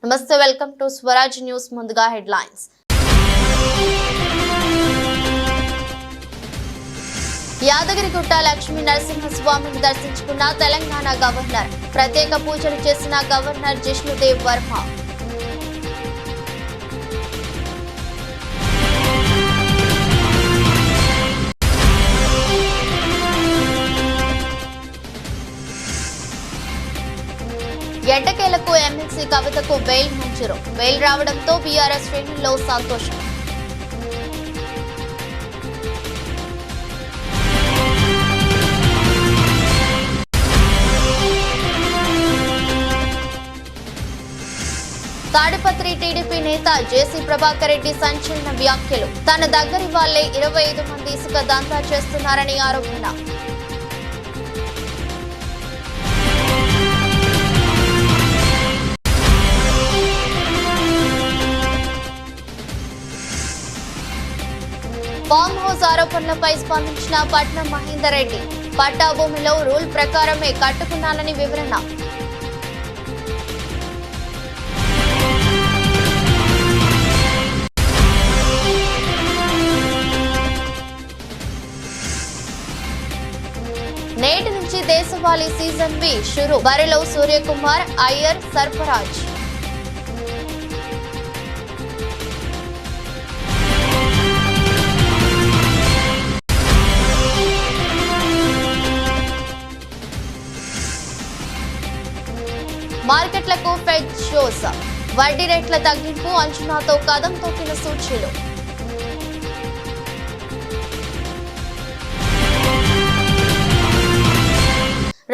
నమస్తే, welcome to Swaraj news. ముందుగా headlines. Yadagirigutta Lakshmi నరసింహస్వామిని దర్శించుకున్న తెలంగాణ గవర్నర్. ప్రత్యేక పూజలు చేసిన గవర్నర్ జిష్ణుదేవ్ వర్మ. ఎట్టకేలకు ఎమ్మెల్సీ కవితకు బెయిల్ మంజూరు. బెయిల్ రావడంతో బీఆర్ఎస్ శ్రేణుల్లో సంతోషం. తాడిపత్రి టీడీపీ నేత జేసీ ప్రభాకర్ రెడ్డి సంచలన వ్యాఖ్యలు. తన దగ్గరి వాళ్లే 25 మంది ఇసుక దందా చేస్తున్నారని ఆరోపణ. ఫామ్ హౌస్ ఆరోపణలపై స్పందించిన పట్నం మహేందర్ రెడ్డి. పట్టా భూమిలో రూల్ ప్రకారమే కట్టుకున్నానని వివరణ. నేటి నుంచి దేశవాళీ సీజన్ బి షురు. బరిలో సూర్యకుమార్, అయ్యర్, సర్ఫరాజ్. మార్కెట్లకు ఫెడ్ షోస్. వడ్డీ రేట్ల తగ్గింపు అంచనాతో కదం తొక్కిన సూచీలు.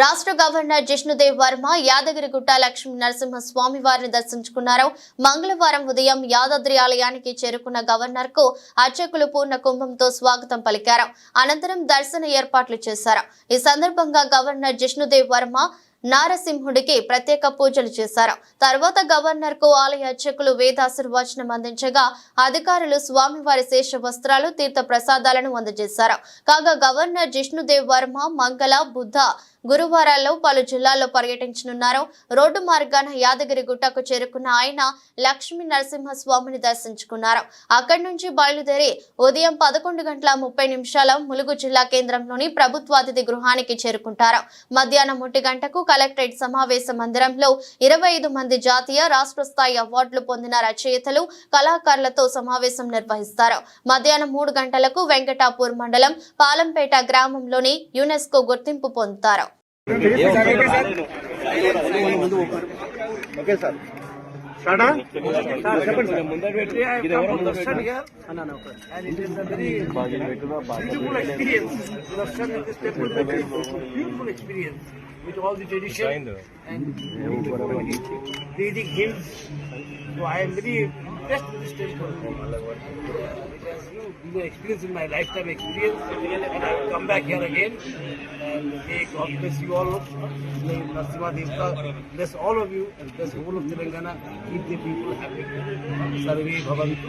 రాష్ట్ర గవర్నర్ జిష్ణుదేవ్ వర్మ యాదగిరిగుట్ట లక్ష్మీ నరసింహస్వామి వారిని దర్శించుకున్నారు. మంగళవారం ఉదయం యాదాద్రి ఆలయానికి చేరుకున్న గవర్నర్ కు అర్చకులు పూర్ణ కుంభంతో స్వాగతం పలికారు. అనంతరం దర్శన ఏర్పాట్లు చేశారు. ఈ సందర్భంగా గవర్నర్ జిష్ణుదేవ్ వర్మ నారసింహుడికి ప్రత్యేక పూజలు చేశారు. తర్వాత గవర్నర్ కు ఆలయ అర్చకులు వేదాశీర్వచనం అందించగా అధికారులు స్వామివారి శేష వస్త్రాలు, తీర్థ ప్రసాదాలను అందజేశారు. కాగా గవర్నర్ జిష్ణుదేవ్ వర్మ మంగళ, బుధ, గురువారాల్లో పలు జిల్లాల్లో పర్యటించనున్నారు. రోడ్డు మార్గాన యాదగిరిగుట్టకు చేరుకున్న ఆయన లక్ష్మీ నరసింహస్వామిని దర్శించుకున్నారు. అక్కడి నుంచి బయలుదేరి ఉదయం 11:30 ములుగు జిల్లా కేంద్రంలోని ప్రభుత్వ అతిథి గృహానికి చేరుకుంటారు. మధ్యాహ్నం 1 గంటకు కలెక్టరేట్ సమావేశ మందిరంలో 25 మంది జాతీయ, రాష్ట్ర స్థాయి అవార్డులు పొందిన రచయితలు, కళాకారులతో సమావేశం నిర్వహిస్తారు. మధ్యాహ్నం 3 గంటలకు వెంకటాపూర్ మండలం పాలంపేట గ్రామంలోని యునెస్కో గుర్తింపు పొందుతారు. With all the tradition and Vedic hymns, so I am very impressed with this temple. It has been an experience in my lifetime experience, and I will come back here again. And may God bless you all. May Narasimha Devta bless all of you and bless whole of Telangana. Keep the people happy. Sarve bhavantu.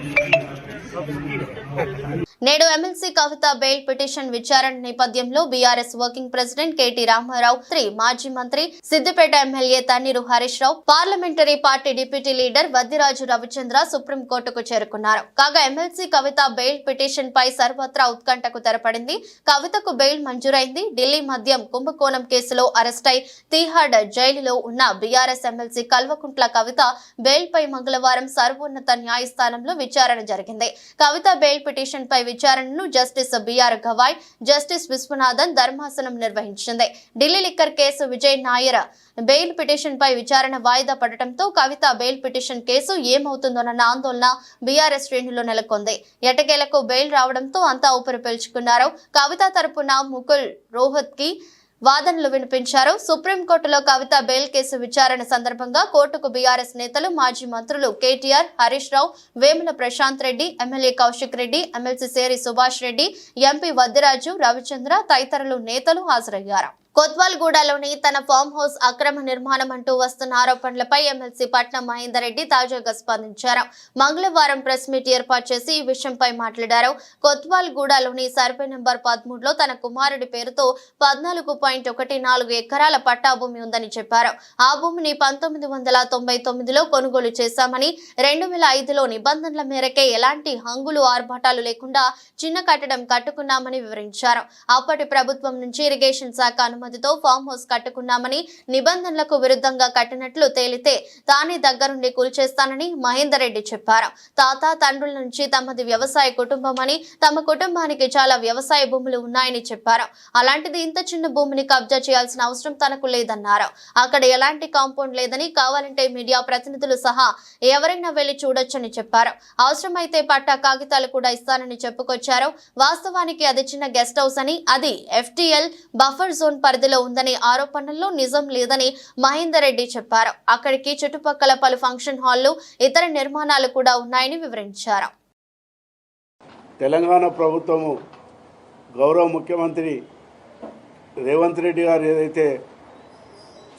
నేడు MLC Kavitha bail petition విచారణ నేపథ్యంలో BRS working president KT Rama Rao, మాజీ మంత్రి Siddipet MLA Thanneeru Harish Rao, parliamentary party deputy leader Vaddiraju Ravichandra సుప్రీంకోర్టుకు చేరుకున్నారు. కాగా MLC Kavitha bail petition పై సర్వత్రా ఉత్కంఠకు తెరపడింది. కవితకు బెయిల్ మంజూరైంది. ఢిల్లీ మద్యం కుంభకోణం కేసులో అరెస్టై తీహార్ జైలులో ఉన్న BRS MLC Kalvakuntla Kavitha bail పై మంగళవారం సర్వోన్నత న్యాయస్థానంలో విచారణ జరిగింది. కవిత బెయిల్ పిటిషన్ పై విచారణను justice BR Gavai, justice Viswanathan ధర్మాసనం నిర్వహించింది. Delhi liquor case Vijay Nair bail petition పై విచారణ వాయిదా పడటంతో కవిత బెయిల్ పిటిషన్ కేసు ఏమవుతుందోనన్న ఆందోళన బీఆర్ఎస్ శ్రేణుల్లో నెలకొంది. ఎట్టకేలకు బెయిల్ రావడంతో అంతా ఊపిరి పీల్చుకున్నారు. కవిత తరపున ముకుల్ రోహత్ కి వాదనలు వినిపించారు. సుప్రీంకోర్టులో కవిత బెయిల్ కేసు విచారణ సందర్భంగా కోర్టుకు బీఆర్ఎస్ నేతలు, మాజీ మంత్రులు కేటీఆర్, హరీష్ రావు, వేముల ప్రశాంత్ రెడ్డి, ఎమ్మెల్యే కౌశిక్ రెడ్డి, ఎమ్మెల్సీ సేరి సుభాష్ రెడ్డి, ఎంపీ వద్దిరాజు రవిచంద్ర తదితరులు నేతలు హాజరయ్యారు. కొత్వాల్గూడలోని తన ఫామ్ హౌస్ అక్రమ నిర్మాణం అంటూ వస్తున్న ఆరోపణలపై ఎమ్మెల్సీ పట్నం మహేందర్ రెడ్డి తాజాగా స్పందించారు. మంగళవారం ప్రెస్ మీట్ ఏర్పాటు చేసి ఈ విషయంపై మాట్లాడారు. కొత్వాల్గూడలోని సర్వే నెంబర్ 13లో తన కుమారుడి పేరుతో 14.14 ఎకరాల పట్టా భూమి ఉందని చెప్పారు. ఆ భూమిని 1999లో కొనుగోలు చేశామని 2005లో నిబంధనల మేరకే ఎలాంటి హంగులు ఆర్భాటాలు లేకుండా చిన్న కట్టడం కట్టుకున్నామని వివరించారు. అప్పటి ప్రభుత్వం నుంచి ఇరిగేషన్ శాఖ అనుమతితో ఫామ్ హౌస్ కట్టుకున్నామని, నిబంధనలకు విరుద్ధంగా కట్టినట్లు తేలితే తానే దగ్గరుండి కూల్చేస్తానని మహేందర్ రెడ్డి చెప్పారు. తాత తండ్రుల నుంచి తమది వ్యవసాయ కుటుంబమని, తమ కుటుంబానికి చాలా వ్యవసాయ భూములు ఉన్నాయని చెప్పారు. అలాంటిది ఇంత చిన్న భూమిని కబ్జా చేయాల్సిన అవసరం తనకు లేదన్నారు. అక్కడ ఎలాంటి కాంపౌండ్ లేదని, కావాలంటే మీడియా ప్రతినిధులు సహా ఎవరైనా వెళ్లి చూడొచ్చని చెప్పారు. అవసరమైతే పట్టా కాగితాలు కూడా ఇస్తానని చెప్పుకొచ్చారు. వాస్తవానికి అది చిన్న గెస్ట్ హౌస్ అని, అది FTL బఫర్ జోన్ పరిధిలో ఉందనే ఆరోపణల్లో నిజం లేదని మహేందర్ రెడ్డి చెప్పారు. అక్కడికి చుట్టుపక్కల పలు ఫంక్షన్ హాళ్లు, ఇతర నిర్మాణాలు కూడా ఉన్నాయని వివరించారు. తెలంగాణ ప్రభుత్వము గౌరవ ముఖ్యమంత్రి రేవంత్ రెడ్డి గారు ఏదైతే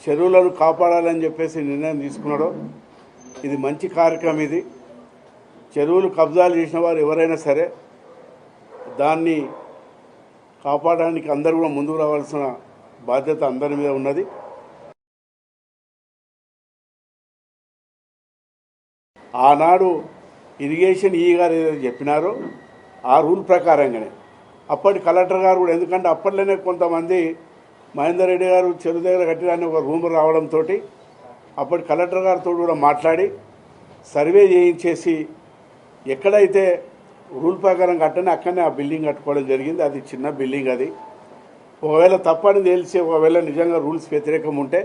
చెరువులను కాపాడాలని చెప్పేసి నిర్ణయం తీసుకున్నాడో ఇది మంచి కార్యక్రమం. ఇది చెరువులు కబ్జాలు చేసిన వారు ఎవరైనా సరే దాన్ని కాపాడడానికి అందరూ కూడా ముందుకు రావాల్సిన బాధ్యత అందరి మీద ఉన్నది. ఆనాడు ఇరిగేషన్ గారు ఏదైతే చెప్పినారో ఆ రూల్ ప్రకారంగానే అప్పటి కలెక్టర్ గారు కూడా, ఎందుకంటే అప్పట్లోనే కొంతమంది మహేందర్ రెడ్డి గారు చెరువు దగ్గర కట్టిన ఒక రూమ్ రావడంతో అప్పటి కలెక్టర్ గారితో కూడా మాట్లాడి సర్వే చేయించేసి ఎక్కడైతే రూల్ ప్రకారం కట్టని అక్కడనే ఆ బిల్డింగ్ కట్టుకోవడం జరిగింది. అది చిన్న బిల్డింగ్. అది ఒకవేళ తప్పని తెలిసి, ఒకవేళ నిజంగా రూల్స్ వ్యతిరేకం ఉంటే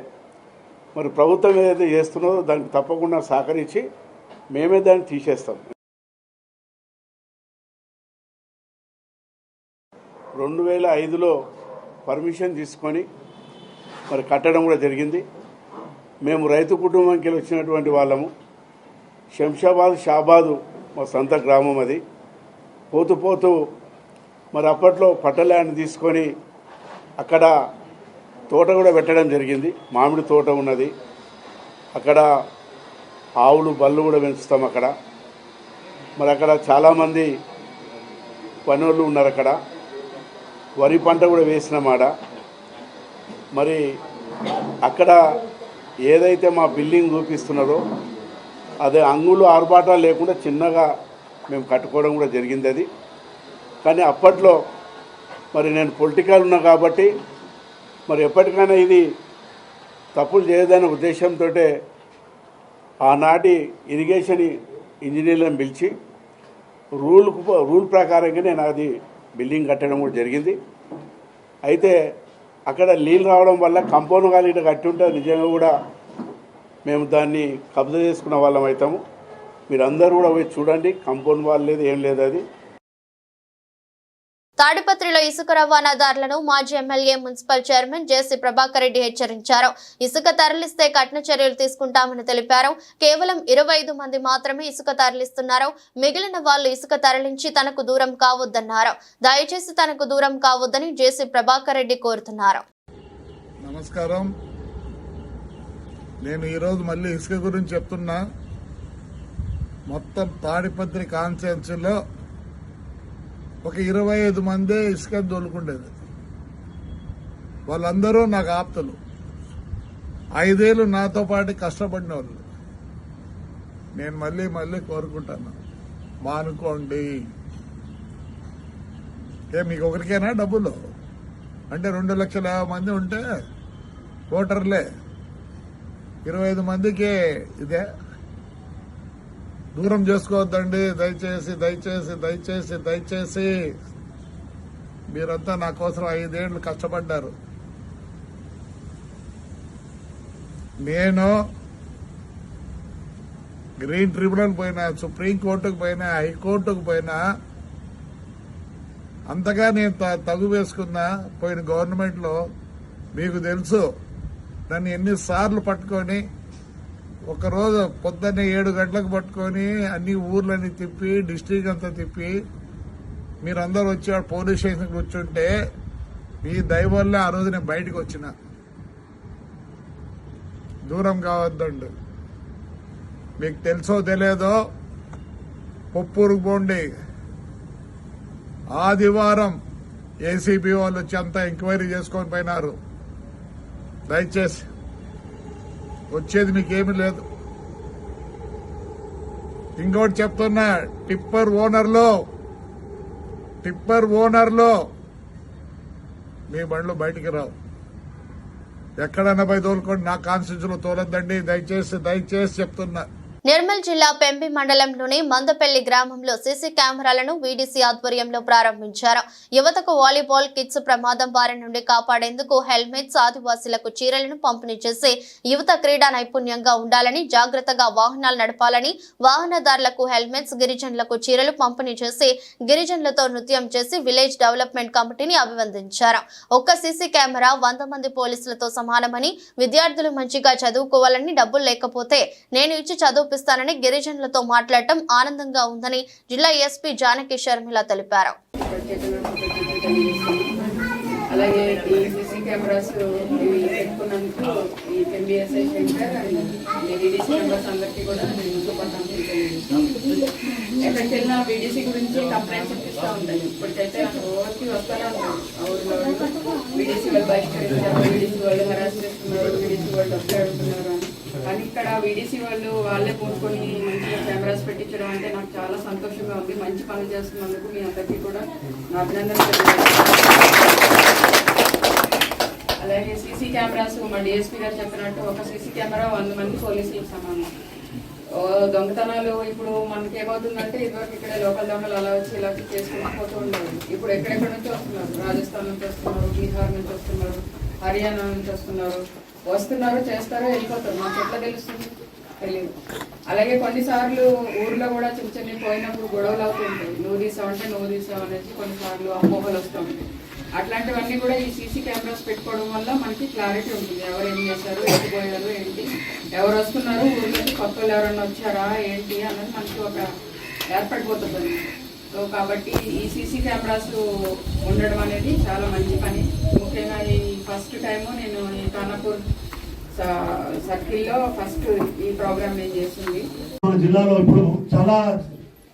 మరి ప్రభుత్వం ఏదైతే చేస్తున్నదో దానికి తప్పకుండా సహకరించి మేమే దాన్ని తీసేస్తాం. 2005లో పర్మిషన్ తీసుకొని మరి కట్టడం కూడా జరిగింది. మేము రైతు కుటుంబంకి వచ్చినటువంటి వాళ్ళము. శంషాబాద్ షాబాదు మా సొంత గ్రామం. అది పోతూ పోతూ మరి అప్పట్లో పట్టల్యాండ్ తీసుకొని అక్కడ తోట కూడా పెట్టడం జరిగింది. మామిడి తోట ఉన్నది అక్కడ. ఆవులు బళ్ళు కూడా పెంచుతాం అక్కడ. మరి అక్కడ చాలామంది పనులు ఉన్నారు. అక్కడ వరి పంట కూడా వేసినామాడ. మరి అక్కడ ఏదైతే మా బిల్డింగ్ చూపిస్తున్నారో అదే అంగులు ఆర్భాటాలు లేకుండా చిన్నగా మేము కట్టుకోవడం కూడా జరిగింది. అది కానీ అప్పట్లో మరి నేను పొలిటికల్ ఉన్నా కాబట్టి మరి ఎప్పటికైనా ఇది తప్పులు చేయదనే ఉద్దేశంతో ఆనాటి ఇరిగేషన్ ఇంజనీర్లను పిలిచి రూల్ ప్రకారంగా నేను అది బిల్డింగ్ కట్టడం కూడా జరిగింది. అయితే అక్కడ నీళ్ళు రావడం వల్ల కంపౌండ్ వాళ్ళు ఇట్లా కట్టి ఉంటే నిజంగా కూడా మేము దాన్ని కబ్జా చేసుకున్న వాళ్ళం అవుతాము. మీరందరూ కూడా పోయి చూడండి. కంపౌండ్ వాళ్ళు లేదు, ఏం లేదు. అది తాడిపత్రిలో ఇసుక రవాణాదారులను మాజీ ఎమ్మెల్యే మున్సిపల్ చైర్మన్ జేసీ ప్రభాకర్ రెడ్డి హెచ్చరించారు. ఇసుక తరలిస్తే కఠిన చర్యలు తీసుకుంటామని తెలిపారు. కేవలం 25 మంది మాత్రమే ఇసుక తరలిస్తున్నారు. మిగిలిన వాళ్ళు ఇసుక తరలించి తనకు దూరం కావద్దన్నారు. దయచేసి తనకు దూరం కావద్దని జేసీ ప్రభాకర్ రెడ్డి కోరుతున్నారు. నమస్కారం. నేను ఈరోజు మళ్ళీ ఇసుక గురించి చెప్తున్నా. మొత్తం తాడిపత్రి కాన్స్టిట్యున్సీలో ఒక 25 మందే ఇసుక దొలుకుండేది. వాళ్ళందరూ నాకు ఆప్తులు. 5 ఏళ్ళు నాతో పాటు కష్టపడిన వాళ్ళు. నేను మళ్ళీ కోరుకుంటాను, మానుకోండి. మీకు ఒకరికైనా డబ్బులు అంటే 2 లక్షల మంది ఉంటే ఓటర్లే, 25 మందికి ఇదే. దూరం చేసుకోవద్దండి. దయచేసి మీరంతా నా కోసం 5 ఏళ్ళు కష్టపడ్డారు. నేను గ్రీన్ ట్రిబ్యునల్ పోయినా, సుప్రీంకోర్టుకు పోయినా, హైకోర్టుకు పోయినా, అంతగా నేను తగు వేసుకున్నా. పోయిన గవర్నమెంట్లో మీకు తెలుసు, నన్ను ఎన్నిసార్లు పట్టుకొని ఒకరోజు పొద్దున్నే 7 గంటలకు పట్టుకొని అన్ని ఊర్లన్నీ తిప్పి, డిస్ట్రిక్ట్ అంతా తిప్పి, మీరందరూ వచ్చి పోలీస్ స్టేషన్కి కూర్చుంటే మీ దయ వల్ల ఆ రోజు నేను బయటకు వచ్చిన. దూరం కావద్దండి. మీకు తెలుసో తెలియదో పొప్పూరుకు పోండి, ఆదివారం ఏసీబీ వాళ్ళు వచ్చి అంతా ఎంక్వైరీ చేసుకొని పోయినారు. దయచేసి వచ్చేది మీకేమీ లేదు. ఇంకోటి చెప్తున్నా, టిప్పర్ ఓనర్లో మీ బండ్లు బయటికి రావు. ఎక్కడన్నా పోయి తోలుకోండి, నా కాన్స్టిట్యూన్సీలో తోలొద్దండి. దయచేసి చెప్తున్నా. నిర్మల్ జిల్లా పెంబి మండలంలోని మందపల్లి గ్రామంలో సీసీ కెమెరాలను వీడీసీ ఆధ్వర్యంలో ప్రారంభించారు. యువతకు వాలీబాల్ కిట్స్ ప్రమాదం బారి నుండి కాపాడేందుకు హెల్మెట్స్, ఆదివాసీలకు చీరలను పంపిణీ చేసి యువత క్రీడా నైపుణ్యంగా ఉండాలని, జాగ్రత్తగా వాహనాలు నడపాలని, వాహనదారులకు హెల్మెట్స్, గిరిజనులకు చీరలు పంపిణీ చేసి గిరిజనులతో నృత్యం చేసి విలేజ్ డెవలప్మెంట్ కమిటీని అభినందించారు. ఒక్క సీసీ కెమెరా 100 మంది పోలీసులతో సమానమని, విద్యార్థులు మంచిగా చదువుకోవాలని, డబ్బులు లేకపోతే నేను ఇచ్చి చదివిస్తానని గిరిజనులతో మాట్లాడటం ఆనందంగా ఉందని జిల్లా ఎస్పీ జానకి శర్మిల తెలిపారు. అలాగే ఈ సీసీ కెమెరాస్ పెట్టుకున్నందుకు ఈ ఎంబీఎస్ఐ సెంటర్ వీడీసీ మెంబర్స్ అందరికీ కూడా నేను శుభాకాంక్షలు తెలియజేస్తాను. ఎక్కడికి వెళ్ళినా వీడీసీ గురించి కంప్లైంట్స్ ఇప్పిస్తూ ఉంటాయి. ఇప్పటికైతే రోజుకి వస్తూనే ఉంటాయి. ఊళ్ళో వీడీసీ వాళ్ళు బహిష్కరించారు, వీడీసీ వాళ్ళు హెరాస్ చేస్తున్నారు, వీడీసీ వాళ్ళు డబ్బులు అడుగుతున్నారు అని. కానీ ఇక్కడ వీడీసీ వాళ్ళు వాళ్ళే పూనుకొని మంచిగా కెమెరాస్ పెట్టించడం అంటే నాకు చాలా సంతోషంగా ఉంది. మంచి పనులు చేస్తున్నందుకు మీ అందరికీ కూడా నా అభినందనలు తెలియజేస్తాను. అలాగే సీసీ కెమెరాస్ మా డిఎస్పీ గారు చెప్పినట్టు ఒక సీసీ కెమెరా 100 మంది పోలీసులకు సమానం. దొంగతనాలు ఇప్పుడు మనకి ఏమవుతుందంటే ఇదివరకు ఇక్కడ లోకల్ దొంగలు అలా వచ్చి ఇలా చేసుకుని పోతూ ఉండేవారు. ఇప్పుడు ఎక్కడెక్కడ నుంచి వస్తున్నారు, రాజస్థాన్ నుంచి వస్తున్నారు, బీహార్ నుంచి వస్తున్నారు, హర్యానా నుంచి వస్తున్నారు, చేస్తారో వెళ్ళిపోతారు. మాకు ఎట్లా తెలుస్తుంది? తెలియదు. అలాగే కొన్నిసార్లు ఊర్లో కూడా చిన్న చిన్న పోయినప్పుడు గొడవలు అవుతుంటాయి. నువ్వు తీసావు అంటే నువ్వు తీసావు అనేసి కొన్నిసార్లు అపోహలు వస్తూ ఉంటాయి. అట్లాంటివన్నీ కూడా ఈ సీసీ కెమెరాస్ పెట్టుకోవడం వల్ల మనకి క్లారిటీ ఉంటుంది. ఎవరు ఏం చేశారు, ఎటు పోయారు, ఏంటి, ఎవరు వస్తున్నారు, ఊర్లోకి కొత్త వాళ్ళు ఎవరైనా వచ్చారా ఏంటి అన్నది మనకి ఒక ఏర్పడిపోతుంది. సో కాబట్టి ఈ సీసీ కెమెరాస్ ఉండడం అనేది చాలా మంచి పని. ముఖ్యంగా ఈ ఫస్ట్ టైము నేను ఈ ఖానాపూర్ సర్కిల్లో ఫస్ట్ ఈ ప్రోగ్రామ్ నేను చేసింది. మన జిల్లాలో ఇప్పుడు చాలా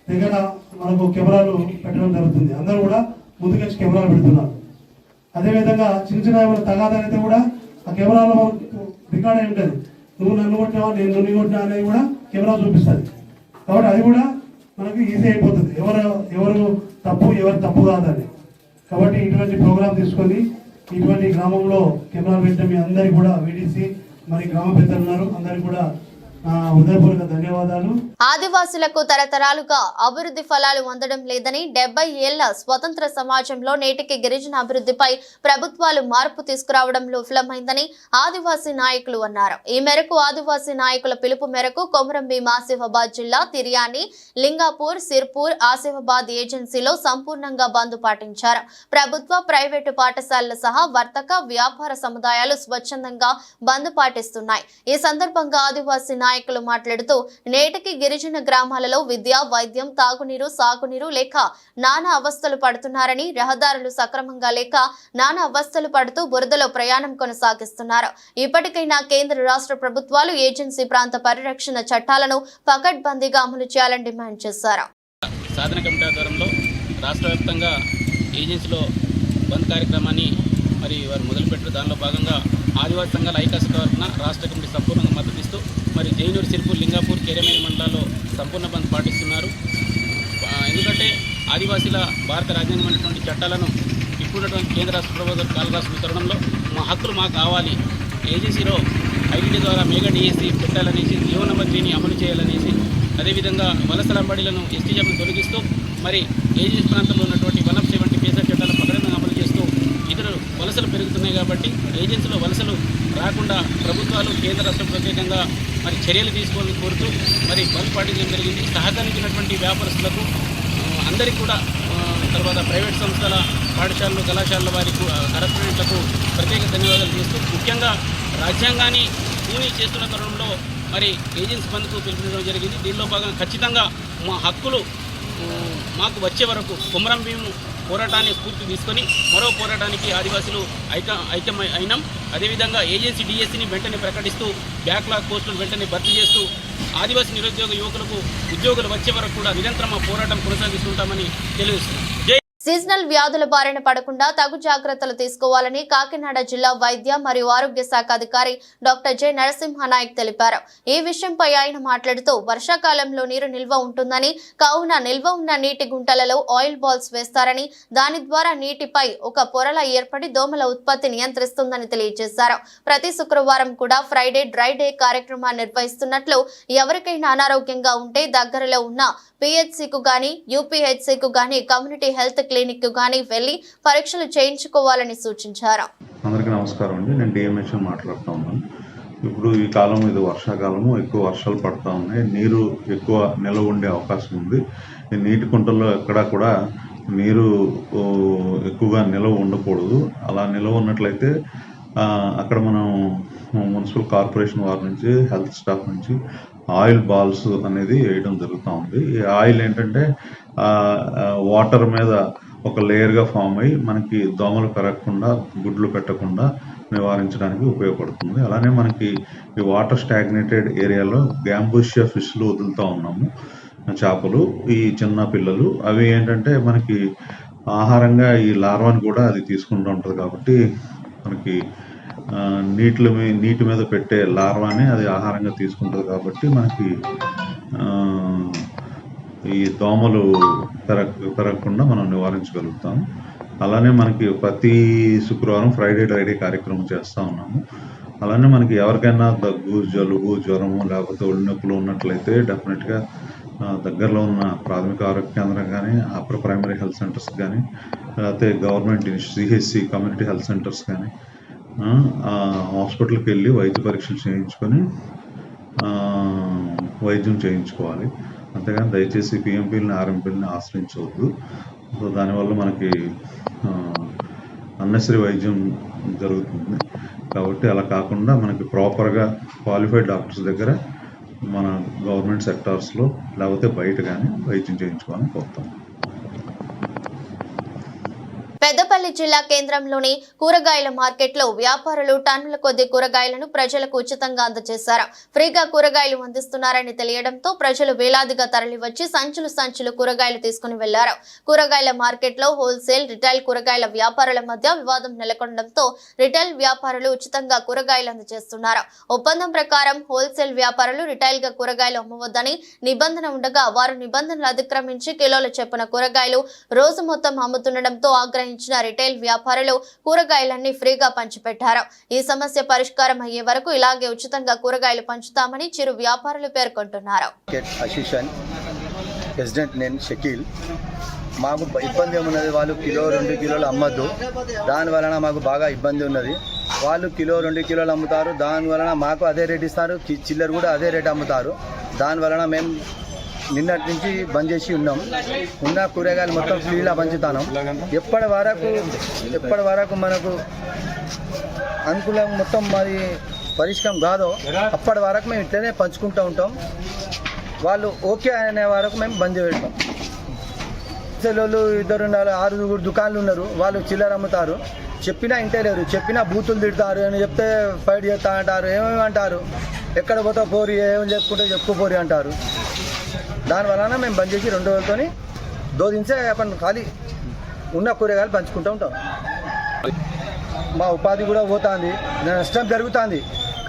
దగ్గర మనకు కెమెరాలు పెట్టడం జరుగుతుంది. అందరూ కూడా ముందుకొచ్చి కెమెరాలు పెడుతున్నారు. అదేవిధంగా చిన్న చిన్న ఏమైనా తగాదైతే కూడా ఆ కెమెరాలో రికార్డ్ అయి ఉంటుంది. నువ్వు నన్ను కొట్టినావా, నేను నువ్వు కొట్టినా అనేది కూడా కెమెరా చూపిస్తుంది. కాబట్టి అది కూడా మనకు ఈజీ అయిపోతుంది, ఎవరు తప్పు కాదని. కాబట్టి ఇటువంటి ప్రోగ్రామ్ తీసుకొని ఇటువంటి గ్రామంలో కెమెరా పెట్టిన మీ అందరికీ కూడా వీడీసీ మరి గ్రామ పెద్దలు ఉన్నారు, అందరికీ కూడా హృదయపూర్వక ధన్యవాదాలు. ఆదివాసులకు తరతరాలుగా అభివృద్ధి ఫలాలు అందడం లేదని, 70 ఏళ్ల స్వతంత్ర సమాజంలో నేటికి గిరిజన అభివృద్ధిపై ప్రభుత్వాలు మార్పు తీసుకురావడంలో విఫలమైందని ఆదివాసీ నాయకులు అన్నారు. ఈ మేరకు ఆదివాసీ నాయకుల పిలుపు మేరకు కొమరం భీం ఆసిఫాబాద్ జిల్లా తిర్యాని, లింగాపూర్, సిర్పూర్, ఆసిఫాబాద్ ఏజెన్సీలో సంపూర్ణంగా బంద్ పాటించారు. ప్రభుత్వ, ప్రైవేటు పాఠశాలలు సహా వర్తక, వ్యాపార సముదాయాలు స్వచ్ఛందంగా బంద్ పాటిస్తున్నాయి. ఈ సందర్భంగా ఆదివాసీ నాయకులు మాట్లాడుతూ నేటికి గిరిజన గ్రామాలలో విద్య, వైద్యం, తాగునీరు, సాగునీరు లేక నానా అవస్థలు పడుతున్నారని, రహదారులు సక్రమంగా లేక నానా అవస్థలు పడుతూ బురదలో ప్రయాణం కొనసాగిస్తున్నారు. ఇప్పటికైనా కేంద్ర, రాష్ట్ర ప్రభుత్వాలు ఏజెన్సీ ప్రాంత పరిరక్షణ చట్టాలను పకడ్బందీగా అమలు చేయాలని డిమాండ్ చేశారు. సాధన కమిటీ ఆధ్వర్యంలో రాష్ట్ర వ్యాప్తంగా ఏజెన్సీలో బంద్ కార్యక్రమాన్ని మరి వారు మొదలుపెట్టారు. దానిలో భాగంగా ఆదివాసీ సంఘాల ఐకాస తరఫున రాష్ట్ర కమిటీ సంపూర్ణంగా మద్దతిస్తూ మరి జైనూరు, సిర్పూర్, లింగాపూర్, కేరమేని మండలాల్లో సంపూర్ణ బంద్ పాటిస్తున్నారు. ఎందుకంటే ఆదివాసీల భారత రాజ్యాంగమైనటువంటి చట్టాలను ఇప్పుడున్నటువంటి కేంద్ర రాష్ట్ర ప్రభుత్వాలు కాలు రాష్ట్ర తరుణంలో మా హక్కులు మాకు కావాలి, ఏజెన్సీలో ఐడీటీ ద్వారా మెగా డిఎస్సీ పెట్టాలనేసి, జీవో నెంబర్ 3ని అమలు చేయాలనేసి, అదేవిధంగా వలసల అంబడిలను ఎస్టీ జాబును తొలగిస్తూ మరి ఏజెన్సీ ప్రాంతంలో ఉన్నటువంటి 170 PSR చట్టాల పకడ్బందీగా అమలు చేస్తూ ఇతర వలసలు పెరుగుతున్నాయి. కాబట్టి ఏజెన్సీలో వలసలు రాకుండా ప్రభుత్వాలు, కేంద్ర రాష్ట్రం ప్రత్యేకంగా మరి చర్యలు తీసుకోవాలని కోరుతూ మరి బంద్ పాటించడం జరిగింది. సహకరించినటువంటి వ్యాపారస్తులకు అందరికీ కూడా, తర్వాత ప్రైవేట్ సంస్థల, పాఠశాలలు, కళాశాలల వారికి, కరస్పాండెంట్లకు ప్రత్యేక ధన్యవాదాలు చేస్తూ, ముఖ్యంగా రాజ్యాంగాన్ని పూని చేస్తున్న తరుణంలో మరి ఏజెన్సీ బంద్కు పిలుపునివ్వడం జరిగింది. దీనిలో భాగంగా ఖచ్చితంగా మా హక్కులు మాకు వచ్చే వరకు కొమరం భీం పోరాటాన్ని స్ఫూర్తి తీసుకొని మరో పోరాటానికి ఆదివాసులు ఐక్యం అయినాం. అదేవిధంగా ఏజెన్సీ డిఎస్సిని వెంటనే ప్రకటిస్తూ బ్యాక్లాగ్ పోస్టులు వెంటనే భర్తీ చేస్తూ ఆదివాసీ నిరుద్యోగ యువకులకు ఉద్యోగులు వచ్చే వరకు కూడా నిరంతరం పోరాటం కొనసాగిస్తుంటామని తెలియజేస్తున్నాం. సీజనల్ వ్యాధుల బారిన పడకుండా తగు జాగ్రత్తలు తీసుకోవాలని కాకినాడ జిల్లా వైద్య మరియు ఆరోగ్య శాఖ అధికారి డాక్టర్ జె నరసింహనాయక్ తెలిపారు. ఈ విషయంపై ఆయన మాట్లాడుతూ వర్షాకాలంలో నీరు నిల్వ ఉంటుందని, కావున నిల్వ ఉన్న నీటి గుంటలలో ఆయిల్ బాల్స్ వేస్తారని, దాని ద్వారా నీటిపై ఒక పొరల ఏర్పడి దోమల ఉత్పత్తి నియంత్రిస్తుందని తెలియజేశారు. ప్రతి శుక్రవారం కూడా ఫ్రైడే డ్రై డే కార్యక్రమాన్ని నిర్వహిస్తున్నట్లు, ఎవరికైనా అనారోగ్యంగా ఉంటే దగ్గరలో ఉన్న పిహెచ్సికు గాని, యూపీహెచ్సికు గాని, కమ్యూనిటీ హెల్త్ క్లినిక్ కు గాని వెళ్లి పరీక్షలు చేయించుకోవాలని సూచించారు. అందరికీ నమస్కారం అండి. నేను డిఎంహెచ్ఓ మాట్లాడుతూ ఉన్నాను. ఇప్పుడు ఈ కాలం ఇది వర్షాకాలము, ఎక్కువ వర్షాలు పడతా ఉన్నాయి, నీరు ఎక్కువ నిల్వ ఉండే అవకాశం ఉంది. ఈ నీటి కుంటల్లో ఎక్కడా కూడా నీరు ఎక్కువగా నిల్వ ఉండకూడదు. అలా నిల్వ ఉన్నట్లయితే అక్కడ మనం మున్సిపల్ కార్పొరేషన్ వారి నుంచి, హెల్త్ స్టాఫ్ నుంచి ఆయిల్ బాల్స్ అనేది వేయడం జరుగుతూ ఉంది. ఈ ఆయిల్ ఏంటంటే వాటర్ మీద ఒక లేయర్గా ఫామ్ అయ్యి మనకి దోమలు పెరగకుండా, గుడ్లు పెట్టకుండా నివారించడానికి ఉపయోగపడుతుంది. అలానే మనకి ఈ వాటర్ స్టాగ్నేటెడ్ ఏరియాలో గ్యాంబూషియా ఫిష్లు వదులుతూ ఉన్నాము, చేపలు, ఈ చిన్న పిల్లలు. అవి ఏంటంటే మనకి ఆహారంగా ఈ లార్వాని కూడా అది తీసుకుంటూ ఉంటుంది. కాబట్టి మనకి నీటి మీద పెట్టే లార్వాని అది ఆహారంగా తీసుకుంటుంది. కాబట్టి మనకి ఈ దోమలు పెరగకుండా మనం నివారించగలుగుతాం. అలానే మనకి ప్రతి శుక్రవారం ఫ్రైడే డ్రై డే కార్యక్రమం చేస్తూ ఉన్నాము. అలానే మనకి ఎవరికైనా దగ్గు, జలుబు, జ్వరము లేకపోతే ఒళ్ళు నొప్పులు ఉన్నట్లయితే డెఫినెట్గా దగ్గరలో ఉన్న ప్రాథమిక ఆరోగ్య కేంద్రం కానీ, అప్పర్ ప్రైమరీ హెల్త్ సెంటర్స్ కానీ, లేకపోతే government CHC community health centres కానీ హాస్పిటల్కి వెళ్ళి వైద్య పరీక్షలు చేయించుకొని వైద్యం చేయించుకోవాలి. అంతేగాని దయచేసి పిఎంపీలని, ఆర్ఎంపీలని ఆశ్రయించవద్దు. సో దానివల్ల మనకి అన్నెసరీ వైద్యం జరుగుతుంది. కాబట్టి అలా కాకుండా మనకి ప్రాపర్గా క్వాలిఫైడ్ డాక్టర్స్ దగ్గర మన గవర్నమెంట్ సెక్టార్స్లో లేకపోతే బయట కానీ వైద్యం చేయించుకోవాలని కోరుతాం. పెద్దపల్లి జిల్లా కేంద్రంలోని కూరగాయల మార్కెట్లో వ్యాపారులు టన్నుల కొద్ది కూరగాయలను ప్రజలకు ఉచితంగా అందజేశారు. ఫ్రీగా కూరగాయలు అందిస్తున్నారని తెలియడంతో ప్రజలు వేలాదిగా తరలివచ్చి సంచులు కూరగాయలు తీసుకుని వెళ్లారు. కూరగాయల మార్కెట్లో హోల్సేల్, రిటైల్ కూరగాయల వ్యాపారుల మధ్య వివాదం నెలకొనడంతో రిటైల్ వ్యాపారులు ఉచితంగా కూరగాయలు అందజేస్తున్నారు. ఒప్పందం ప్రకారం హోల్సేల్ వ్యాపారులు రిటైల్ గా కూరగాయలు అమ్మవద్దని నిబంధన ఉండగా వారు నిబంధనలు అతిక్రమించి కిలోల చొప్పున కూరగాయలు రోజు మొత్తం అమ్ముతుండటంతో ఆగ్రహించిన రిటైల్ వ్యాపారులు కూరగాయలన్నీ ఫ్రీగా పంచిపెట్టారు. ఈ సమస్య పరిష్కారం అయ్యే వరకు ఇలాగే ఉచితంగా కూరగాయలు పంచుతామని చిరు వ్యాపారులు పేర్కొంటున్నారు. ప్రెసిడెంట్ నేను షకీల్. మాకు ఇబ్బంది ఏమున్నది, వాళ్ళు కిలో 2 కిలోలు అమ్మద్దు, దాని వలన మాకు బాగా ఇబ్బంది ఉన్నది. వాళ్ళు కిలో 2 కిలోలు అమ్ముతారు, దాని వలన మాకు అదే రేట్ ఇస్తారు, చిల్లర కూడా అదే రేట్ అమ్ముతారు. దాని వలన మేము నిన్నటి నుంచి బంద్ చేసి ఉన్నాం. ఉన్న కూరగాయలు మొత్తం ఫ్రీలా పంచుతాం. ఎప్పటి వరకు మనకు అనుకూలం మొత్తం మరి పరిష్కారం కాదో అప్పటి వరకు మేము ఇట్లనే పంచుకుంటూ ఉంటాం. వాళ్ళు ఓకే అనే వరకు మేము బంద్ పెడతాం. వాళ్ళు 2-6 దుకాన్లు ఉన్నారు, వాళ్ళు చిల్లర అమ్ముతారు. చెప్పినా ఇంటలేరు, చెప్పినా బూతులు తిడతారు అని చెప్తే ఫైట్ చేస్తా అంటారు, ఏమేమి అంటారు, ఎక్కడ పోతా పోరి, ఏమేమి చెప్పుకుంటే చెప్పుకోపోరి అంటారు. దాని వలన మేము బంద్ చేసి 2 రోజులతో దోదించే ఖాళీ ఉన్న కూరగాయలు పంచుకుంటూ ఉంటాం. మా ఉపాధి కూడా పోతుంది, నష్టం జరుగుతుంది,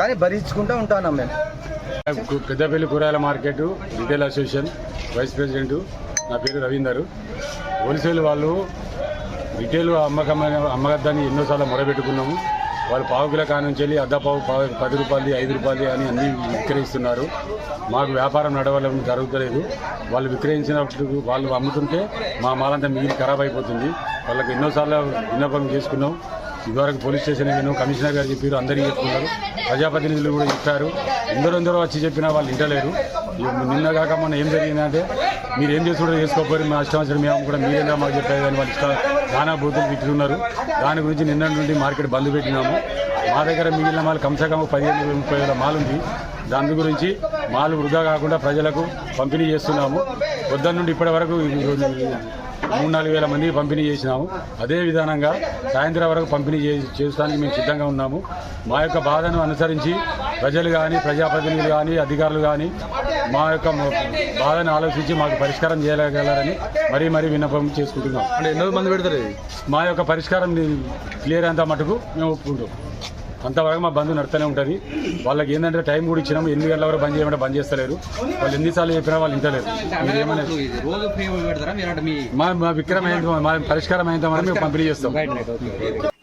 కానీ భరించుకుంటూ ఉంటున్నాం. మేము పెద్దపల్లి కూరగాయల market retail association vice president. నా పేరు రవీందర్. హోల్సేల్ వాళ్ళు రిటైల్ అమ్మగద్దని ఎన్నోసార్లు మొరబెట్టుకున్నాము. వాళ్ళు పావు కిలో కానుంచి వెళ్ళి అద్దపావు 10 రూపాయలు, 5 రూపాయలు అని అన్నీ విక్రయిస్తున్నారు. మాకు వ్యాపారం నడవడం జరుగుతలేదు. వాళ్ళు విక్రయించినప్పుడు వాళ్ళు అమ్ముతుంటే మా మాలంతా మిగిలి ఖరాబ్ అయిపోతుంది. వాళ్ళకి ఎన్నోసార్లు విన్నపం చేసుకున్నాం. ఇదివరకు పోలీస్ స్టేషన్ నేను కమిషనర్ గారు చెప్పారు, అందరికీ చెప్పుకున్నారు, ప్రజాప్రతినిధులు కూడా చెప్పారు. ఎందరో వచ్చి చెప్పినా వాళ్ళు వింటలేరు. నిన్న కాక మొన్న ఏం జరిగిందంటే, మీరు ఏం చేసుకుంటారో చేసుకోకపోయి మా ఇష్టం మేము కూడా మీరేందా మాకు చెప్పేది అని వాళ్ళు ఇష్టం నానా బూతులు తిట్టున్నారు. దాని గురించి నిన్న నుండి మార్కెట్ బంద్ పెట్టినాము. మా దగ్గర మిగిలిన మాలు కమ్సకం 15-30 వేల మాలు ఉంది. దాని గురించి మాలు వృధా కాకుండా ప్రజలకు పంపిణీ చేస్తున్నాము. పొద్దున్న నుండి ఇప్పటి వరకు 3-4 వేల మందికి పంపిణీ చేసినాము. అదే విధానంగా సాయంత్రం వరకు పంపిణీ చేయడానికి మేము సిద్ధంగా ఉన్నాము. మా యొక్క బాధను అనుసరించి ప్రజలు కానీ, ప్రజాప్రతినిధులు కానీ, అధికారులు కానీ మా యొక్క బాధను ఆలోచించి మాకు పరిష్కారం చేయగలరని మరీ విన్నపం చేసుకుంటున్నాం. అంటే ఎన్నో మంది పెడతారు? మా యొక్క పరిష్కారం క్లియర్ అంత మటుకు మేము ఒప్పుకుంటాం. అంతవరకు మా బంద్ నడుతూనే ఉంటుంది. వాళ్ళకి ఏంటంటే టైం కూడా ఇచ్చినాము. 8 గంటల వరకు బంద్ చేయమంటే బంద్ చేస్తలేరు. వాళ్ళు ఎన్నిసార్లు చెప్పినా వాళ్ళు ఇంటలేరు. మీరు ఏమన్నా మా విక్రమ్ మా పరిష్కారం అయినంత వరకు మేము పంపిణీ చేస్తాం.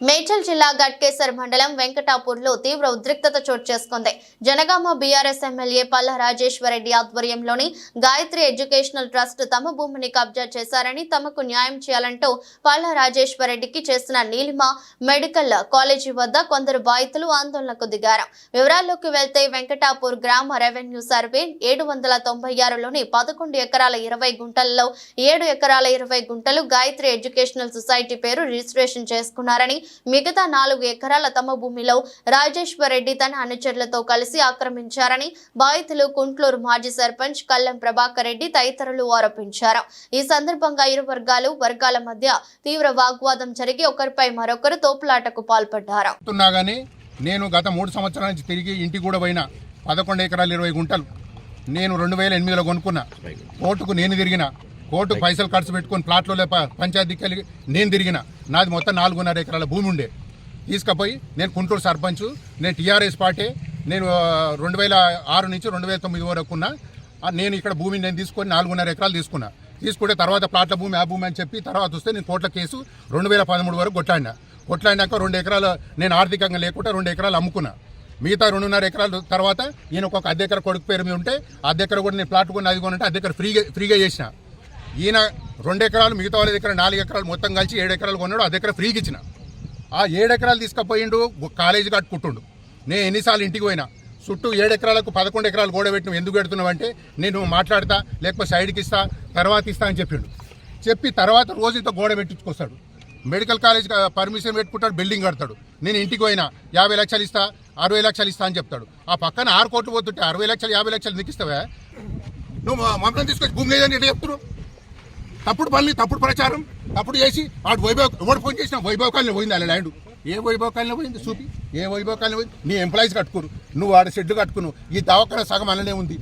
మేడ్చల్ జిల్లా గట్కేసర్ మండలం వెంకటాపూర్లో తీవ్ర ఉద్రిక్తత చోటు చేసుకుంది. జనగామ బీఆర్ఎస్ ఎమ్మెల్యే పల్లా రాజేశ్వరరెడ్డి ఆధ్వర్యంలోని గాయత్రి ఎడ్యుకేషనల్ ట్రస్ట్ తమ భూమిని కబ్జా చేశారని, తమకు న్యాయం చేయాలంటూ పల్లా రాజేశ్వరరెడ్డికి చేసిన నీలిమ మెడికల్ కాలేజీ వద్ద కొందరు బాధితులు ఆందోళనకు దిగారు. వివరాల్లోకి వెళ్తే వెంకటాపూర్ గ్రామ రెవెన్యూ సర్వే 796లోని 11 ఎకరాల 20 గుంటలలో 7 ఎకరాల 20 గుంటలు గాయత్రి ఎడ్యుకేషనల్ సొసైటీ పేరు రిజిస్ట్రేషన్ చేసుకున్నారని, మిగతా 4 ఎకరాల తమ భూమిలో రాజేశ్వర్ రెడ్డి తన అనుచరులతో కలిసి ఆక్రమించారని బాధితులు కుంట్లూరు మాజీ సర్పంచ్ కల్లం ప్రభాకర్ రెడ్డి తదితరులు ఆరోపించారు. ఈ సందర్భంగా ఇరు వర్గాల మధ్య తీవ్ర వాగ్వాదం జరిగి ఒకరిపై మరొకరు తోపులాటకు పాల్పడ్డారు. నేను గత 3 సంవత్సరాల నుంచి తిరిగి ఇంటికి కూడా పోయినా. 11 ఎకరాలు 20 గుంటలు నేను 2008లో కొనుక్కున్నా. కోర్టుకు నేను తిరిగిన, కోర్టుకు పైసలు ఖర్చు పెట్టుకుని ప్లాట్లో పంచాయతీకి వెళ్ళి నేను తిరిగిన. నాది మొత్తం 4.5 ఎకరాల భూమి ఉండే. తీసుకుపోయి నేను కుంటూరు సర్పంచ్, నేను టీఆర్ఎస్ పార్టీ. నేను 2006 నుంచి 2009 వరకు ఉన్నా. నేను ఇక్కడ భూమిని నేను తీసుకొని 4.5 ఎకరాలు తీసుకుంటే తర్వాత ప్లాట్ల భూమి ఆ భూమి అని చెప్పి తర్వాత వస్తే నేను కోర్టుల కేసు 2013 వరకు కొట్లాడినాక 2 ఎకరాలు నేను ఆర్థికంగా లేకుండా 2 ఎకరాలు అమ్ముకున్నా. మిగతా 2.5 ఎకరాల తర్వాత ఈయన ఒక అద్దె ఎకర కొడుకు పేరు మీద ఉంటే అద్దె ఎకర కూడా నేను ప్లాట్ కొని అది కొనంటే అద్దె ఎకర ఫ్రీగా చేసిన. ఈయన 2 ఎకరాలు, మిగతా వాళ్ళ దగ్గర 4 ఎకరాలు మొత్తం కలిసి 7 ఎకరాలు కొన్నాడు. అద్దె ఎకర ఫ్రీగా ఇచ్చిన. ఆ 7 ఎకరాలు తీసుకుపోయిండు, కాలేజీ కట్టుకుంటుండు. నేను ఎన్నిసార్లు ఇంటికి పోయినా చుట్టూ 7 ఎకరాలకు 11 ఎకరాలు గోడ పెట్టి ఎందుకు పెడుతున్నావు అంటే నేను మాట్లాడతా, లేకపోతే సైడ్కి ఇస్తా, తర్వాత ఇస్తా అని చెప్పి తర్వాత రోజు ఇంత గోడ పెట్టించుకొస్తాడు. మెడికల్ కాలేజ్ పర్మిషన్ పెట్టుకుంటాడు, బిల్డింగ్ కడతాడు. నేను ఇంటికి పోయినా 50 లక్షలు ఇస్తా, 60 లక్షలు ఇస్తా అని చెప్తాడు. ఆ పక్కన 6 కోట్లు పోతుంటే 60 లక్షలు 50 లక్షలు ఎందుకు ఇస్తావా? నువ్వు మమ్మల్ని తీసుకొచ్చి భూమి లేదని ఎట్లా చెప్తున్నావు? తప్పుడు పనులు, తప్పుడు ప్రచారం, తప్పుడు చేసి వాడు ఎవడు ఫోన్ చేసినా వైభవ్ కాలనీ పోయింది. అలా ల్యాండ్ ఏ వైభవ్ కాలనీ పోయింది చూపి, ఏ వైభవ్ కాలనీ పోయింది? నీ ఎంప్లాయీస్ కట్టుకోరు, నువ్వు ఆడ షెడ్ కట్టుకున్నావు. ఈ దవాఖాన సగం అలానే ఉంది,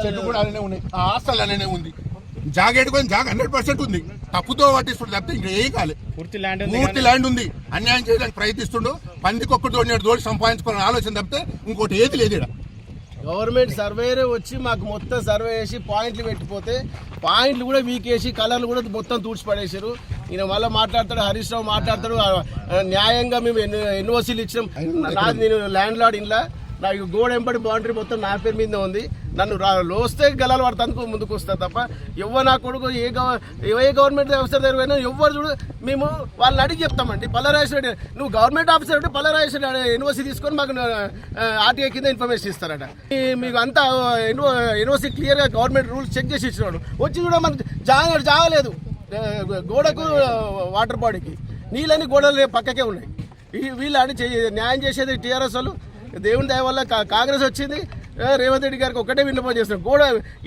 షెడ్ కూడా అలానే ఉన్నాయి, ఆ హాస్టల్ అలానే ఉంది. జాగేడుకొని 100% ఉంది. తప్పుతో పట్టిస్తుండే తప్పితే ఇంకా ఏం కాలే. పూర్తి ల్యాండ్ ఉంది. అన్యాయం చేయడానికి ప్రయత్నిస్తుండో పందికొక్కతో తోటి సంపాదించుకోవాలని ఆలోచన తప్పితే ఇంకోటి ఏది లేదు. ఇక్కడ గవర్నమెంట్ సర్వేరే వచ్చి మాకు మొత్తం సర్వే చేసి పాయింట్లు పెట్టిపోతే పాయింట్లు కూడా వీకేసి కలర్లు కూడా మొత్తం తూడ్చిపడేశారు. ఈయన మళ్ళీ మాట్లాడతాడు, హరీష్ రావు మాట్లాడతాడు, న్యాయంగా మేము ఎన్ఓసీలు ఇచ్చినాం. నాది నేను ల్యాండ్ లార్డ్ ఇంట్లో నాకు గోడ ఎంపడి బౌండరీ మొత్తం నా పేరు మీద ఉంది. నన్ను లోస్తే గలాలు పడతాను ముందుకు వస్తా తప్ప ఎవరు నా కొడుకు ఏ గవర్నమెంట్ ఆఫీసర్ దగ్గర పోయినా ఎవరు చూడు మేము వాళ్ళని అడిగి చెప్తామండి. పల్లరాజేశ్వర నువ్వు గవర్నమెంట్ ఆఫీసర్ అంటే పల్లరాజేశ్వర యూనివర్సిటీ తీసుకొని మాకు ఆర్టీఐ కింద ఇన్ఫర్మేషన్ ఇస్తారట. మీకు అంతా యూనివర్సిటీ క్లియర్గా గవర్నమెంట్ రూల్స్ చెక్ చేసి ఇచ్చినాడు. వచ్చి కూడా మనకు జాగలేదు. గోడకు వాటర్ బాడీకి నీళ్ళని గోడలు పక్కకే ఉన్నాయి. వీళ్ళు అని న్యాయం చేసేది టీఆర్ఎస్ వాళ్ళు. దేవుని దయ వల్ల కాంగ్రెస్ వచ్చింది. రేవంత్ రెడ్డి గారికి ఒక్కటే విన్నపం చేస్తున్నారు, గోడ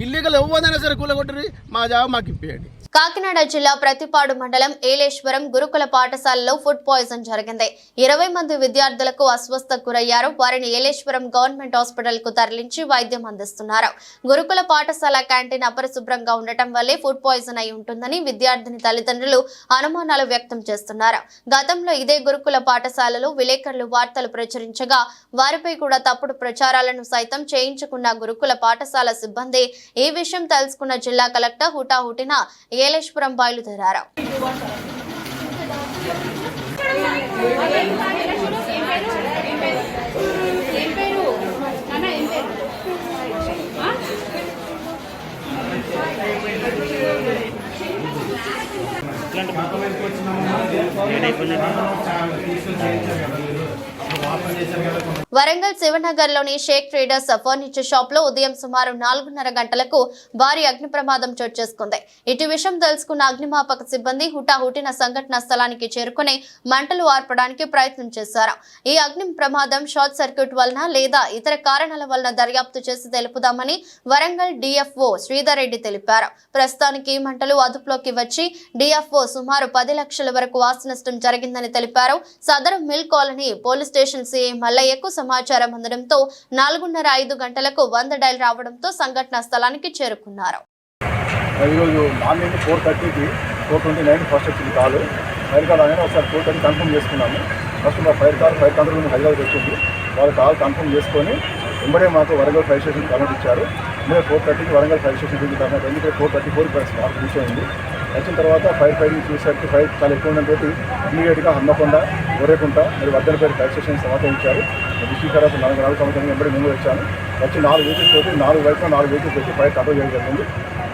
ఇల్లీగల్ ఎవ్వదైనా సరే కూలగొట్టరి, మా జాబ్ మాకు ఇప్పియండి. కాకినాడ జిల్లా ప్రతిపాడు మండలం ఏలేశ్వరం గురుకుల పాఠశాలలో ఫుడ్ పాయిజన్ జరిగింది. 20 మంది విద్యార్థులకు అస్వస్థకు గురయ్యారు. వారిని ఏలేశ్వరం గవర్నమెంట్ హాస్పిటల్ కు తరలించి వైద్యం అందిస్తున్నారు. గురుకుల పాఠశాల క్యాంటీన్ అపరిశుభ్రంగా ఉండటం వల్లే ఫుడ్ పాయిజన్ అయి ఉంటుందని విద్యార్థిని తల్లిదండ్రులు అనుమానాలు వ్యక్తం చేస్తున్నారు. గతంలో ఇదే గురుకుల పాఠశాలలో విలేకరులు వార్తలు ప్రచురించగా వారిపై కూడా తప్పుడు ప్రచారాలను సైతం చేయించుకున్న గురుకుల పాఠశాల సిబ్బంది ఈ విషయం తెలుసుకున్న జిల్లా కలెక్టర్ హుటాహుటిన ఏలేశ్వరం బయలుదేరారు. వరంగల్ శివనగర్ లోని షేక్ ట్రేడర్స్ ఫర్నిచర్ షాప్ లో ఉదయం సుమారు 4:30 గంటలకు భారీ అగ్ని ప్రమాదం చోటు చేసుకుంది. ఇటు విషయం తెలుసుకున్న అగ్నిమాపక సిబ్బంది హుటాహుటిన సంఘటనా స్థలానికి చేరుకుని మంటలు ఆర్పడానికి ప్రయత్నం చేశారు. ఈ అగ్ని ప్రమాదం షార్ట్ సర్క్యూట్ వలన లేదా ఇతర కారణాల వలన దర్యాప్తు చేసి తెలుపుదామని వరంగల్ డిఎఫ్ఓ శ్రీధర్ రెడ్డి తెలిపారు. ప్రస్తుతానికి మంటలు అదుపులోకి వచ్చి డిఎఫ్ఓ సుమారు 10 లక్షల వరకు ఆస్తి నష్టం జరిగిందని తెలిపారు. సదరు mill colony police station CI మల్లయ్యకు సమాచారం అందడంతో 4:30-5 గంటలకు 100 డైల్ రావడంతో సంఘటనా స్థలానికి చేరుకున్నారు. ఈరోజు మార్నింగ్ 4:30కి 4:29 ఫస్ట్ వచ్చింది కాల్. ఫైర్ కాల్ అనేది ఒకసారి 4:30 కన్ఫర్మ్ చేసుకున్నాము. ఫస్ట్ మా ఫైర్ కంట్రోల్ రూమ్ హైదరాబాద్ వచ్చింది. వాళ్ళు కాల్ కన్ఫర్మ్ చేసుకొని వెంబడే మాకు వరంగల్ ఫైర్ స్టేషన్ కరెంట్ ఇచ్చారు. మేము 4:30కి వరంగల్ ఫైర్ స్టేషన్ దిగి తర్వాత ఎందుకంటే 4:34 మాకు తీసేయండి. వచ్చిన తర్వాత ఫైర్ ఫైటింగ్ చూసేసరికి ఫైర్ చాలా ఎక్కువ ఉండడంతో ఇమీడియట్గా హన్మకొండ, గొర్రెకుంట మరియు వర్ధనపేట ఫైర్ స్టేషన్ సమాచారించారు. డిస్ట్రిక్ట్ తర్వాత 4 సంవత్సరాలు వెంబడి మేము వచ్చాను. వచ్చి 4 వెహికల్స్ తోటి 4 వైపున 4 వెహికల్స్ పెట్టి ఫైర్ కంట్రోల్ చేయడం జరిగింది.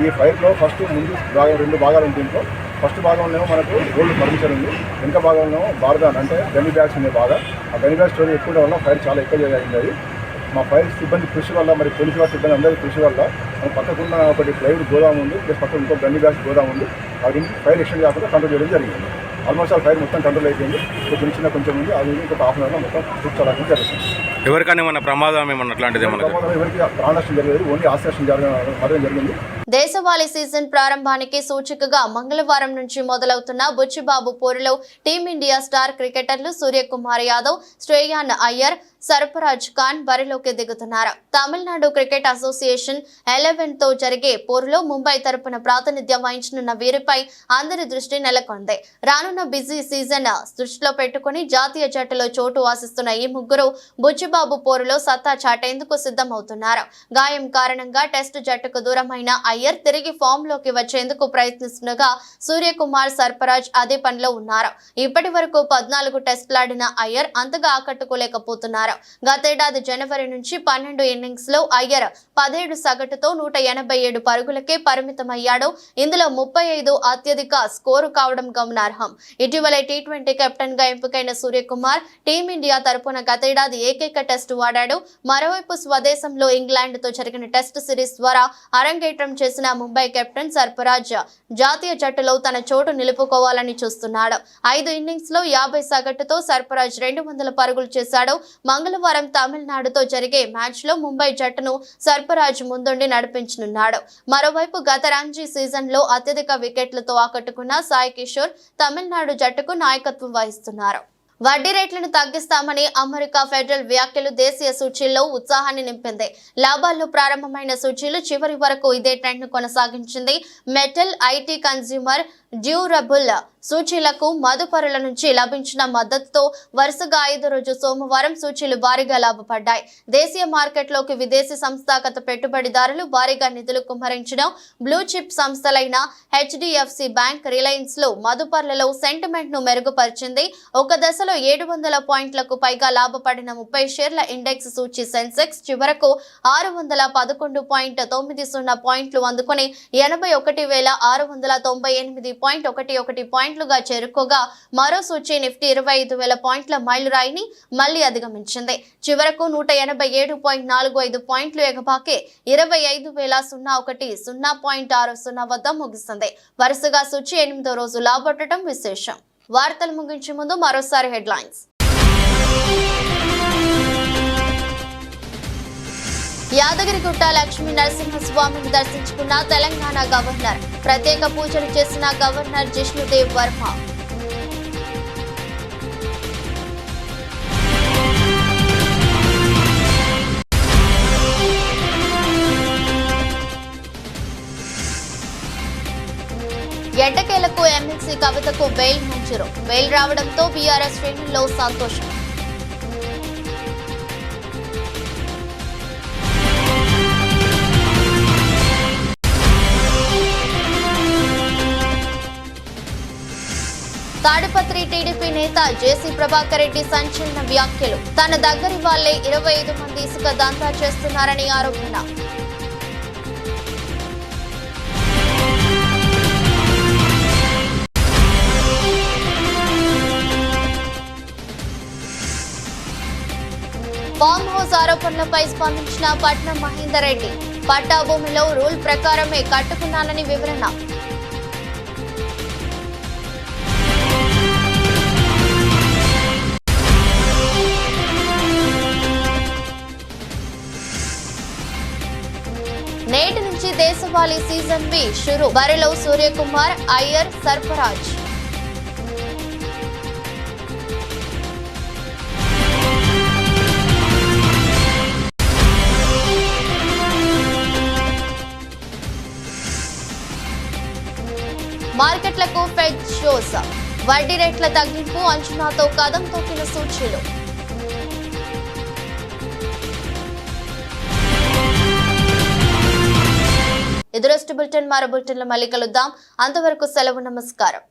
ఈ ఫైర్లో ఫస్ట్ ముందు భాగం 2 భాగాలు ఉంది. దీంట్లో ఫస్ట్ భాగంలో మనకు గోల్డ్ ఫర్నిచర్ ఉంది. వెనుక భాగంలో బార్దాన్ అంటే గన్ని బ్యాగ్స్ ఉన్నాయి. బాగా ఆ గన్ని బ్యాగ్ స్టోరీ ఎక్కువ వల్ల ఫైర్ చాలా ఎక్కువ జరిగింది. అది మా ఫైర్ సిబ్బంది కృషి వల్ల మరి పోలీసు వారి సిబ్బంది అందరి కృషి వల్ల పక్కకున్న ఒకటి ప్లైవుడ్ గోదాం ఉంది, ప్లస్ పక్కన ఇంకో గన్ని బ్యాగ్స్ గోదాం ఉంది. అది ఫైర్ ఎక్స్టెండ్ కాకుండా కంట్రోల్ చేయడం జరిగింది. ఆల్మోస్ట్ ఆ ఫైర్ మొత్తం కంట్రోల్ అయిపోయింది. కొంచెం ఉంది. అది ఇంకొక హాఫ్ అన్ అవర్లో మొత్తం చూసుకోవడానికి జరుగుతుంది. ఎవరికైనా ఏమన్నా ప్రమాదం ఏమన్నా అట్లాంటిది ఎవరికి ప్రాణ నష్టం జరగలేదు. ఓన్లీ ఆస్తి నష్టం జరగడం జరిగింది. దేశవాళీ సీజన్ ప్రారంభానికి సూచికగా మంగళవారం నుంచి మొదలవుతున్న బుచ్చిబాబు పోరులో టీమిండియా స్టార్ క్రికెటర్లు సూర్యకుమార్ యాదవ్, శ్రేయాన్ అయ్యర్, సర్ఫరాజ్ ఖాన్ బరిలోకి దిగుతున్నారు. తమిళనాడు క్రికెట్ అసోసియేషన్ 11తో జరిగే పోరులో ముంబై తరపున ప్రాతినిధ్యం వహించనున్న వీరిపై అందరి దృష్టి నెలకొంది. రానున్న బిజీ సీజన్ దృష్టిలో పెట్టుకుని జాతీయ జట్టులో చోటు ఆశిస్తున్న ఈ ముగ్గురు బుచ్చిబాబు పోరులో సత్తా చాటేందుకు సిద్ధమవుతున్నారు. గాయం కారణంగా టెస్టు జట్టుకు దూరమైన అయ్యర్ తిరిగి ఫామ్ లోకి వచ్చేందుకు ప్రయత్నిస్తుండగా సూర్యకుమార్, సర్ఫరాజ్ అదే పనిలో ఉన్నారు. ఇప్పటి వరకు 14 టెస్టులాడిన అయ్యర్ అంతగా ఆకట్టుకోలేకపోతున్నారు. గతేడాది జనవరి నుంచి 12 ఇన్నింగ్స్ లో అయ్యర్ 17 సగటుతో 187 పరుగులకే పరిమితమయ్యాడు. ఇందులో 35 అత్యధిక స్కోరు కావడం గమనార్హం. ఇటీవల టీ20 కెప్టెన్ గా ఎంపికైన సూర్యకుమార్ టీమిండియా తరపున గతేడాది ఏకైక టెస్టు ఆడాడు. మరోవైపు స్వదేశంలో ఇంగ్లాండ్ తో జరిగిన టెస్టు సిరీస్ ద్వారా అరంగేట్రం చేసిన ముంబై కెప్టెన్ సర్ఫరాజ్ జాతీయ జట్టులో తన చోటు నిలుపుకోవాలని చూస్తున్నాడు. 5 ఇన్నింగ్స్ లో 50 సగటుతో సర్ఫరాజ్ 200 పరుగులు చేశాడు. మంగళవారం తమిళనాడుతో జరిగే మ్యాచ్ లో ముంబై జట్టును సర్ఫరాజ్ ముందుండి నడిపించనున్నాడు. మరోవైపు గత రంజీ సీజన్ లో అత్యధిక వికెట్లతో ఆకట్టుకున్న సాయి కిషోర్ తమిళనాడు జట్టుకు నాయకత్వం వహిస్తున్నారు. వడ్డీ రేట్లను తగ్గిస్తామని అమెరికా ఫెడరల్ వ్యాఖ్యలు దేశీయ సూచీల్లో ఉత్సాహాన్ని నింపింది. లాభాల్లో ప్రారంభమైన సూచీలు చివరి వరకు ఇదే ట్రెండ్ ను కొనసాగించింది. మెటల్, ఐటీ, కన్స్యూమర్ డ్యూరబుల్ సూచీలకు మదుపరుల నుంచి లభించిన మద్దతుతో వరుసగా 5వ రోజు సోమవారం సూచీలు భారీగా లాభపడ్డాయి. దేశీయ మార్కెట్లోకి విదేశీ సంస్థాగత పెట్టుబడిదారులు భారీగా నిధులు కుమ్మరించడం, బ్లూ చిప్ సంస్థలైన హెచ్డిఎఫ్సి బ్యాంక్, రిలయన్స్ లో మదుపరులలో సెంటిమెంట్ ను మెరుగుపరిచింది. ఒక దశలో 700 పాయింట్లకు పైగా లాభపడిన 30 షేర్ల ఇండెక్స్ సూచీ సెన్సెక్స్ చివరకు 611.90 పాయింట్లు అందుకుని 81,698.11 పాయింట్లుగా చేరుకోగా మరో సూచీ నిఫ్టీ 25,000 పాయింట్ల మైలురాయిని మళ్లీ అధిగమించింది. చివరకు 187.45 పాయింట్లు ఎగబాకి 25,001.60 వద్ద ముగిసింది. వరుసగా సూచీ 8వ రోజు లాభపడటం విశేషం. వార్తలు ముగించే ముందు మరోసారి హెడ్లైన్స్. యాదగిరిగుట్ట లక్ష్మీ నరసింహస్వామిని దర్శించుకున్న తెలంగాణ గవర్నర్. ప్రత్యేక పూజలు చేసిన గవర్నర్ జిష్ణుదేవ్ వర్మ. ఎట్టకేలకు ఎమ్మెల్సీ కవితకు బెయిల్ మంజూరు. బెయిల్ రావడంతో బీఆర్ఎస్ శ్రేణుల్లో సంతోషం. తాడిపత్రి టీడీపీ నేత జేసీ ప్రభాకర్ రెడ్డి సంచలన వ్యాఖ్యలు. తన దగ్గరి వాళ్లే 25 మంది ఇసుక దందా చేస్తున్నారని ఆరోపణ. ఆరోపణలపై స్పందించిన పట్నం మహేందర్ రెడ్డి. పట్టా భూమిలో రూల్ ప్రకారమే కట్టుకున్నానని వివరణ. నేటి నుంచి దేశవాళీ సీజన్ బి షురు. బరిలో సూర్యకుమార్, అయ్యర్, సర్ఫరాజ్. మార్కెట్లకు ఫెడ్ షోస్. వడ్డీ రేట్ల తగ్గింపు అంచనాతో కదం తొక్కిన సూచీలు. ఎదురొస్ట్ బులెటిన్ మరో బులెటిన్లో మళ్ళీ కలుద్దాం. అంతవరకు సెలవు. నమస్కారం.